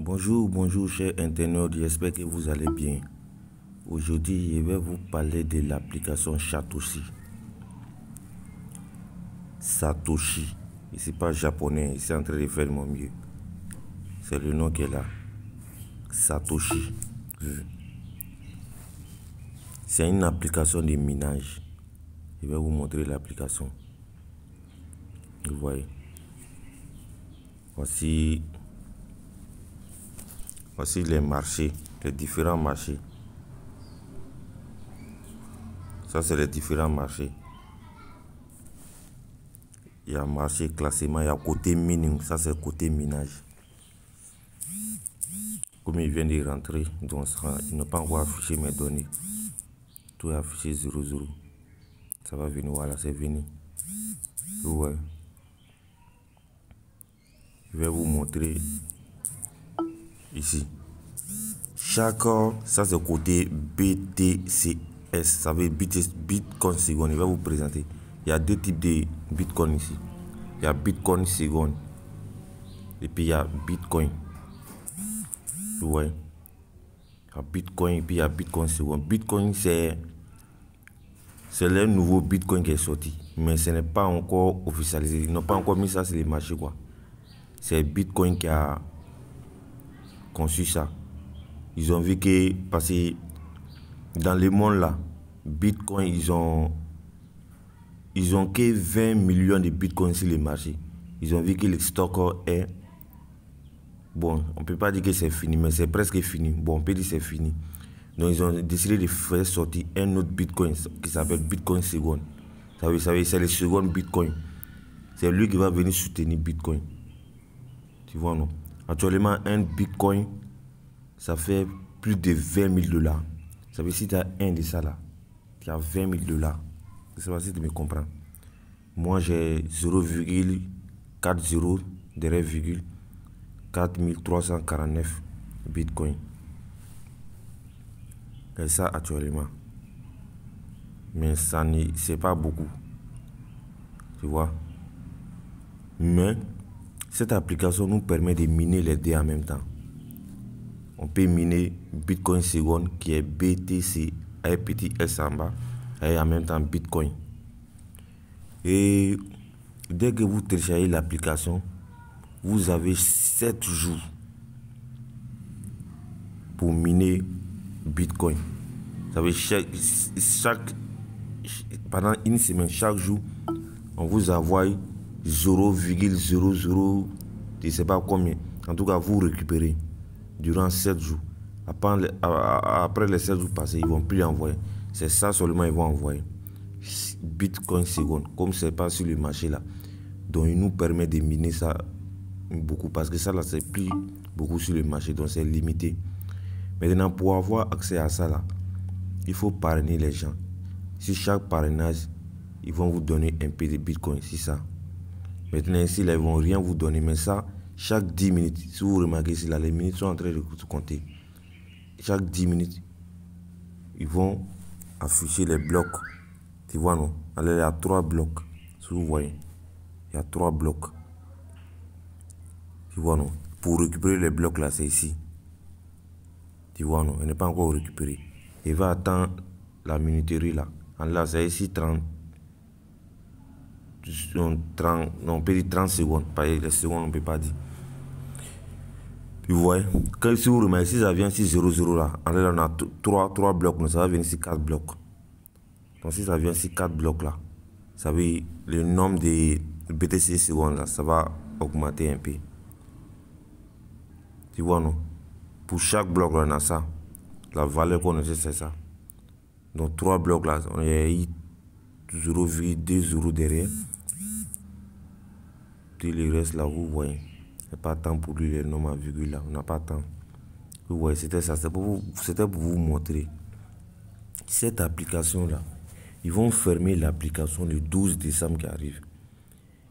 Bonjour chers internautes, j'espère que vous allez bien. Aujourd'hui, je vais vous parler de l'application Satoshi. Satoshi, c'est pas japonais, je suis en train de faire mon mieux. C'est le nom qui est là. Satoshi. C'est une application de minage. Je vais vous montrer l'application. Vous voyez. Voici les marchés, les différents marchés. Ça, c'est les différents marchés. Il y a marché classement, il y a côté mining, ça c'est côté minage. Comme il vient de rentrer, donc il n'a pas encore affiché mes données. Tout est affiché 00. Ça va venir, voilà, c'est venu. Ouais. Je vais vous montrer ici. Chaque, ça c'est côté BTCS, ça veut dire Bitcoin seconde. Il va vous présenter. Il y a deux types de Bitcoin ici. Il y a Bitcoin seconde et puis il y a Bitcoin. Ouais. Il y a Bitcoin et puis il y a Bitcoin seconde. Bitcoin c'est le nouveau Bitcoin qui est sorti, mais ce n'est pas encore officialisé. Ils n'ont pas encore mis ça sur les marchés quoi. C'est Bitcoin qui a conçu ça. Ils ont vu que, parce que dans le monde là, Bitcoin, ils ont que 20 millions de Bitcoin sur les marchés. Ils ont vu que le stock est, bon, on peut pas dire que c'est fini, mais c'est presque fini. Bon, on peut dire que c'est fini. Donc ils ont décidé de faire sortir un autre Bitcoin qui s'appelle Bitcoin seconde. Vous savez, c'est le second Bitcoin. C'est lui qui va venir soutenir Bitcoin. Tu vois, non? Actuellement, un Bitcoin, ça fait plus de 20 000 $. Ça veut dire si tu as un de ça là, tu as 20 000 $. Je ne sais pas si tu me comprends. Moi, j'ai 0,40 derrière virgule 4349 Bitcoin. Et ça actuellement. Mais ça c'est pas beaucoup. Tu vois. Mais cette application nous permet de miner les deux en même temps. On peut miner Bitcoin seconde qui est BTC avec petit S en bas et en même temps Bitcoin. Et dès que vous téléchargez l'application, vous avez 7 jours pour miner Bitcoin. Ça veut dire pendant une semaine, chaque jour, on vous envoie 0,00, je ne sais pas combien. En tout cas, vous récupérez durant 7 jours. Après les 7 jours passés, ils ne vont plus envoyer. C'est ça seulement ils vont envoyer. Bitcoin seconde, comme c'est pas sur le marché là. Donc il nous permet de miner ça beaucoup parce que ça là c'est plus beaucoup sur le marché, donc c'est limité. Maintenant pour avoir accès à ça là, il faut parrainer les gens. Si chaque parrainage, ils vont vous donner un peu de Bitcoin, c'est ça. Maintenant ici là, ils vont rien vous donner, mais ça, chaque 10 minutes, si vous remarquez ici là, les minutes sont en train de compter. Chaque 10 minutes, ils vont afficher les blocs. Tu vois non? Alors il y a 3 blocs. Si vous voyez, il y a 3 blocs. Tu vois non? Pour récupérer les blocs là, c'est ici. Tu vois non? Il n'est pas encore récupéré. Il va attendre la minuterie là. En là, c'est ici 30. Non, on peut dire 30 secondes. Pas les secondes, on ne peut pas dire. Tu vois? Quand si vous remarquez, si ça vient ici 00 là, en là, on a 3 blocs. Donc ça va venir ici 4 blocs. Donc si ça vient ici 4 blocs là, ça veut dire le nombre de BTC secondes là, ça va augmenter un peu. Tu vois non? Pour chaque bloc là, on a ça. La valeur qu'on a, c'est ça. Donc 3 blocs là, on a 0,20 derrière. Tout le reste là, vous voyez. Il n'y a pas de temps pour lui, les nombres à virgule là. On n'a pas de temps. Vous voyez, c'était ça. C'était pour vous montrer. Cette application là, ils vont fermer l'application le 12 décembre qui arrive.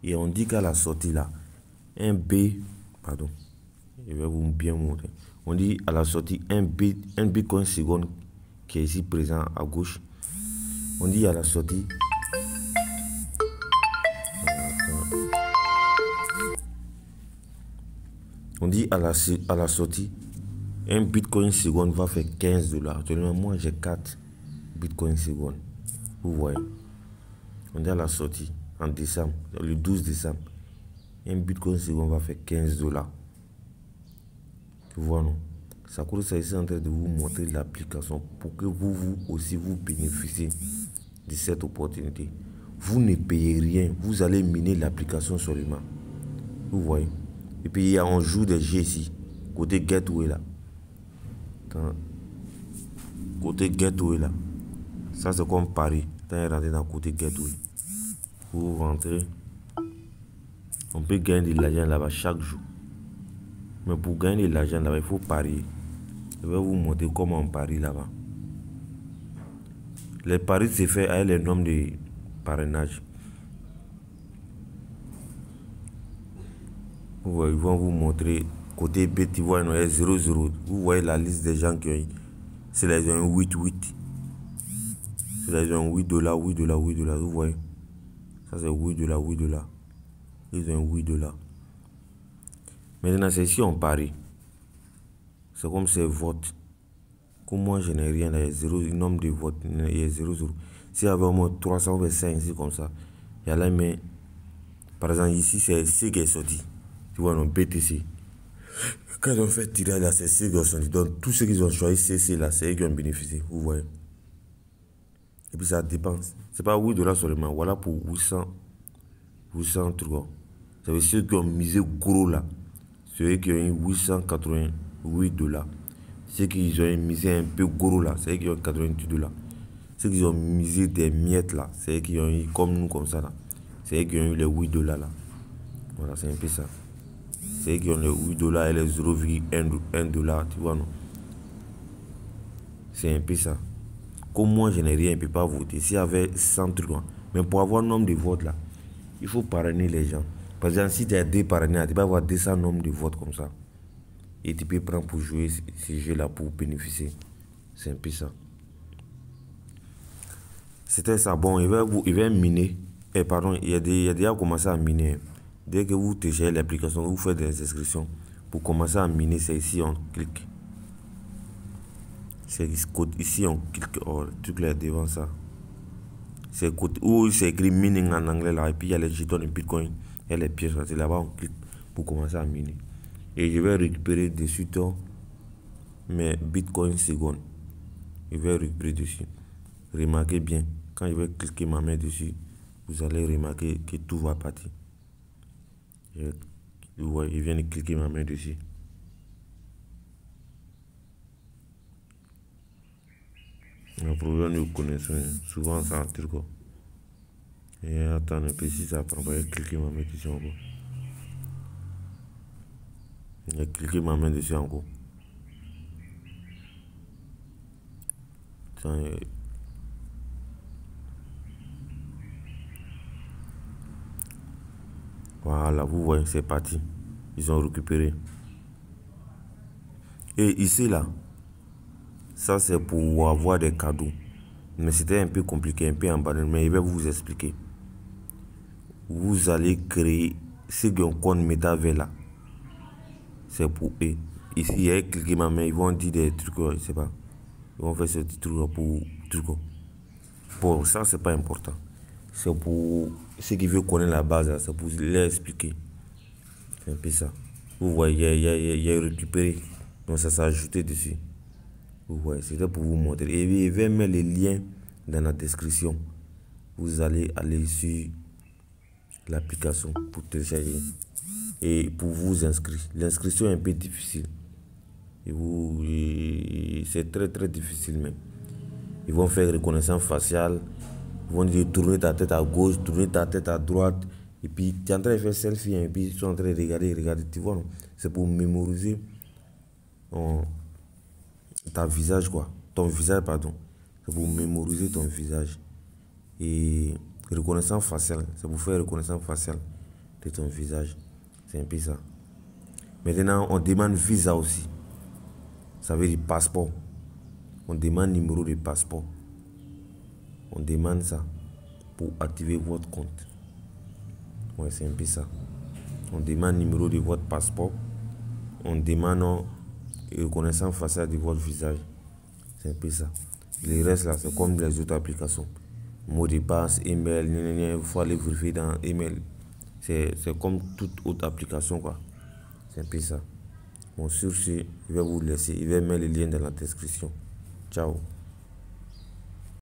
Et on dit qu'à la sortie là, pardon, je vais vous bien montrer. On dit à la sortie un Bitcoin seconde qui est ici présent à gauche. On dit à la sortie. On dit à la sortie, un bitcoin seconde va faire 15 dollars. Actuellement, moi j'ai 4 bitcoins secondes. Vous voyez. On dit à la sortie, en décembre, le 12 décembre, un bitcoin seconde va faire 15 dollars. Tu vois, non? Ça coûte ça ici en train de vous montrer l'application pour que vous aussi vous bénéficiez de cette opportunité. Vous ne payez rien, vous allez miner l'application seulement. Vous voyez. Et puis il y a un jour des jeux ici, côté gateway là. Côté gateway là. Ça c'est comme Paris. Quand vous rentrez dans le côté gateway, vous rentrez. On peut gagner de l'argent là-bas chaque jour. Mais pour gagner de l'argent là-bas, il faut parier. Je vais vous montrer comment on parie là-bas. Les paris se fait avec les normes de parrainage. Ils vont vous montrer côté B, tu vois, il y a 0,0. Vous voyez la liste des gens qui ont. C'est les gens 8,8. C'est les gens 8 dollars, 8 dollars, 8 dollars. Vous voyez. Ça c'est 8 dollars, 8 dollars. Ils ont 8 dollars. Maintenant, c'est ici on parie. C'est comme c'est vote. Comme moi je n'ai rien, il y a 0, le nombre de votes, il y a 0,0. S'il y avait au moins 325 ici comme ça, il y a là, mais par exemple ici c'est C qui est sorti. Tu vois, non, BTC. Quand ils ont fait tirer là, c'est C qui est sorti. Donc tous ceux qui ont choisi CC là, c'est eux qui ont bénéficié. Vous voyez. Et puis ça dépense. C'est pas 8 dollars seulement. Voilà pour 800 trucs. Ça veut dire ceux qui ont misé gros là. Ceux qui ont eu 888 dollars. Ceux qui ont misé un peu gros là, c'est eux qui ont 88 dollars. Ceux qui ont misé des miettes là, c'est eux qui ont eu comme nous comme ça là. C'est eux qui ont eu les 8 dollars là. Voilà, c'est un peu ça. C'est eux qui ont les 8 dollars et les 0,1 dollar, tu vois non. C'est un peu ça. Comme moi je n'ai rien, je ne peux pas voter. S'il y avait 100 trucs, mais pour avoir un nombre de votes là, il faut parrainer les gens. Par exemple, si tu as des parrainés, tu peux avoir 200 nombres de votes comme ça. Et tu peux prendre pour jouer ces jeux-là pour bénéficier. C'est un peu ça. C'était ça. Bon, il va miner. Pardon, il a déjà commencé à miner. Dès que vous téléchargez l'application, vous faites des inscriptions. Pour commencer à miner, c'est ici, on clique. C'est ici, on clique. Oh, le truc là devant ça. C'est où c'est écrit mining en anglais là. Et puis il y a les jetons de Bitcoin. Et les pièces. C'est là-bas, on clique pour commencer à miner. Et je vais récupérer dessus mes bitcoins secondes. Je vais récupérer dessus. Remarquez bien, quand je vais cliquer ma main dessus, vous allez remarquer que tout va partir. Je viens de cliquer ma main dessus. Un problème de connexion, souvent ça en turc. Et attends un peu si ça prend pas, je vais cliquer ma main dessus encore. Je vais cliquer ma main dessus encore. Voilà, vous voyez, c'est parti. Ils ont récupéré. Et ici, là, ça c'est pour avoir des cadeaux. Mais c'était un peu compliqué, un peu emballé, mais je vais vous expliquer. Vous allez créer ce qu'on compte métavers là. C'est pour eux. Ici, il y a cliqué ma main, ils vont dire des trucs, je sais pas. Ils vont faire ce petit truc pour truc. Bon, ça c'est pas important. C'est pour ceux qui veulent connaître la base, c'est pour les expliquer. C'est un peu ça. Vous voyez, il y a récupéré. Donc ça s'est ajouté dessus. Vous voyez, c'était pour vous montrer. Et je vais mettre les liens dans la description. Vous allez aller sur l'application pour télécharger et pour vous inscrire. L'inscription est un peu difficile. C'est très très difficile même. Ils vont faire reconnaissance faciale. Ils vont dire tourner ta tête à gauche, tourner ta tête à droite. Et puis tu es en train de faire selfie. Et puis ils sont en train de regarder. Tu vois, c'est pour mémoriser ta visage, quoi. Ton visage, pardon. C'est pour mémoriser ton visage. Et reconnaissance faciale. C'est pour faire reconnaissance faciale de ton visage. C'est un peu ça. Maintenant, on demande visa aussi. Ça veut dire passeport. On demande numéro de passeport. On demande ça pour activer votre compte. Ouais, c'est un peu ça. On demande numéro de votre passeport on demande une reconnaissance faciale de votre visage. C'est un peu ça. Le reste là, c'est comme les autres applications. Mot de passe, email, il faut aller vérifier dans email. C'est comme toute autre application quoi. C'est un peu ça. Bon, sur ce, je vais vous laisser. Je vais mettre le lien dans la description. Ciao.